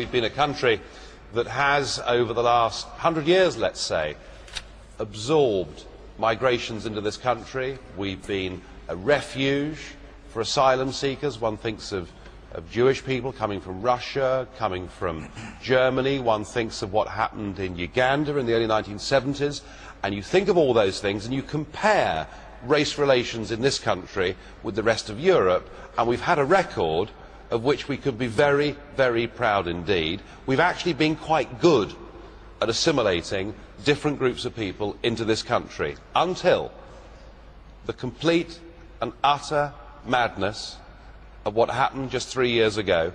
We've been a country that has, over the last 100 years, let's say, absorbed migrations into this country. We've been a refuge for asylum seekers. One thinks of Jewish people coming from Russia, coming from Germany. One thinks of what happened in Uganda in the early 1970s. And you think of all those things and you compare race relations in this country with the rest of Europe, and we've had a record of which we could be very, very proud indeed. We've actually been quite good at assimilating different groups of people into this country, until the complete and utter madness of what happened just 3 years ago,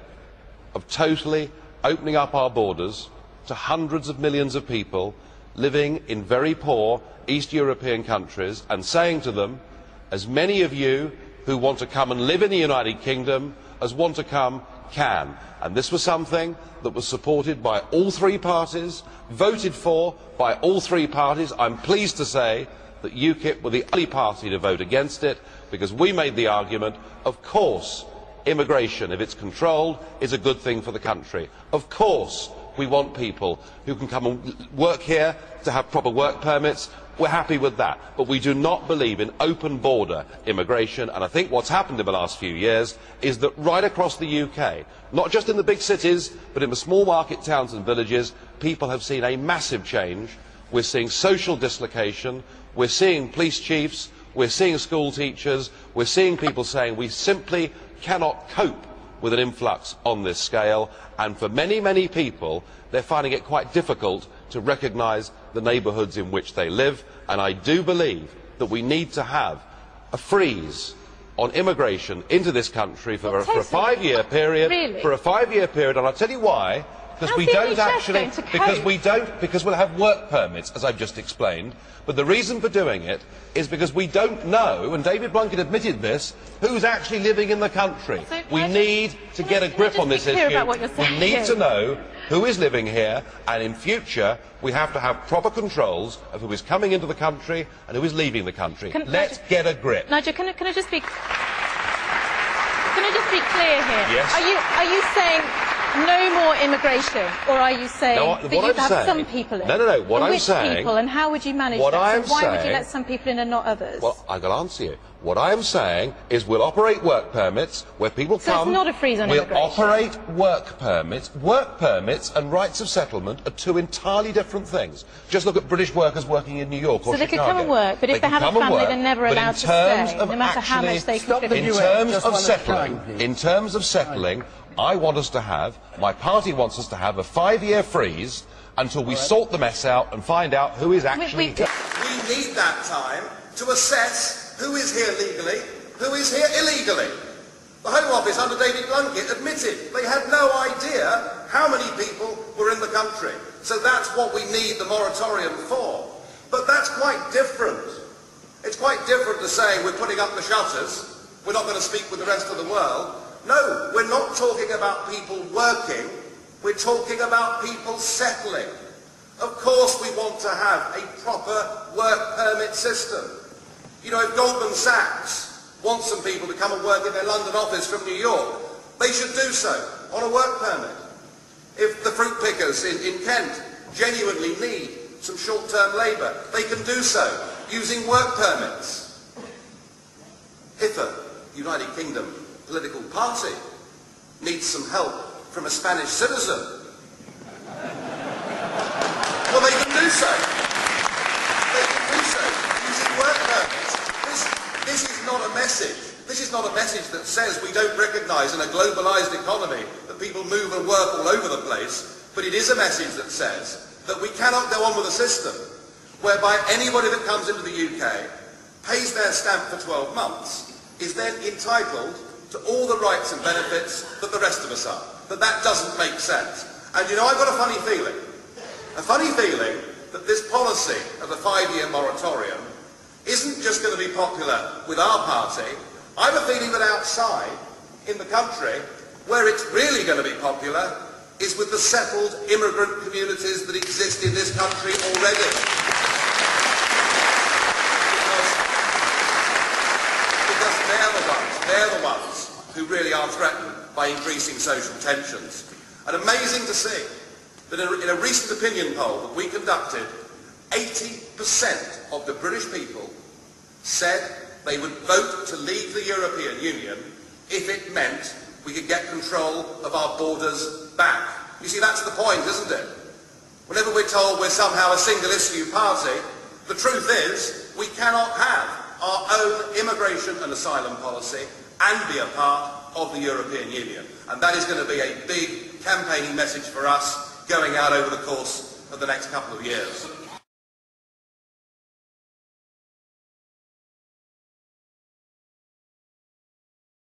of totally opening up our borders to hundreds of millions of people living in very poor East European countries, and saying to them, as many of you who want to come and live in the United Kingdom as want to come can. And this was something that was supported by all three parties, voted for by all three parties. I'm pleased to say that UKIP were the only party to vote against it, because we made the argument, of course immigration, if it's controlled, is a good thing for the country. Of course we want people who can come and work here to have proper work permits. We're happy with that, but we do not believe in open border immigration. And I think what's happened in the last few years is that right across the UK, not just in the big cities but in the small market towns and villages, people have seen a massive change. We're seeing social dislocation, we're seeing police chiefs, we're seeing school teachers, we're seeing people saying we simply cannot cope with an influx on this scale, and for many, many people they're finding it quite difficult to recognise the neighbourhoods in which they live. And I do believe that we need to have a freeze on immigration into this country for a 5-year period. Really? For a 5-year period, and I'll tell you why. Because we don't actually, because we'll have work permits, as I've just explained. But the reason for doing it is because we don't know, and David Blunkett admitted this, who's actually living in the country. So, we need to get a grip on this issue. We need to know who is living here, and in future we have to have proper controls of who is coming into the country and who is leaving the country. Let's get a grip. Nigel, can I just be clear here? Yes. Are you saying no more immigration, or are you saying that you have some people in? No. What I'm saying. Which people, and how would you manage that? So why would you let some people in and not others? Well, I'm going to answer you. What I am saying is we'll operate work permits where people come. So it's not a freeze on immigration. We'll operate work permits. Work permits and rights of settlement are two entirely different things. Just look at British workers working in New York or Chicago. So they can come and work, but if they have a family, they're never allowed to stay, no matter how much they contribute. In terms of settling, I want us to have, my party wants us to have a 5-year freeze until we sort the mess out and find out who is actually here. We need that time to assess who is here legally, who is here illegally. The Home Office under David Blunkett admitted they had no idea how many people were in the country. So that's what we need the moratorium for. But that's quite different. It's quite different to saying we're putting up the shutters, we're not going to speak with the rest of the world. No, we're not talking about people working, we're talking about people settling. Of course we want to have a proper work permit system. You know, if Goldman Sachs wants some people to come and work in their London office from New York, they should do so on a work permit. If the fruit pickers in Kent genuinely need some short-term labour, they can do so using work permits. If a United Kingdom political party needs some help from a Spanish citizen, well, they can do so. They can do so using work permits. This is not a message. This is not a message that says we don't recognise in a globalised economy that people move and work all over the place, but it is a message that says that we cannot go on with a system whereby anybody that comes into the UK, pays their stamp for 12 months, is then entitled to all the rights and benefits that the rest of us are. That doesn't make sense. And you know, I've got a funny feeling that this policy of a 5-year moratorium isn't just going to be popular with our party. I have a feeling that outside, in the country, where it's really going to be popular is with the settled immigrant communities that exist in this country already. Because they're the ones who really are threatened by increasing social tensions. And amazing to see that in a recent opinion poll that we conducted, 80% of the British people said they would vote to leave the European Union if it meant we could get control of our borders back. You see, that's the point, isn't it? Whenever we're told we're somehow a single-issue party, the truth is we cannot have our own immigration and asylum policy and be a part of the European Union. And that is going to be a big campaigning message for us going out over the course of the next couple of years.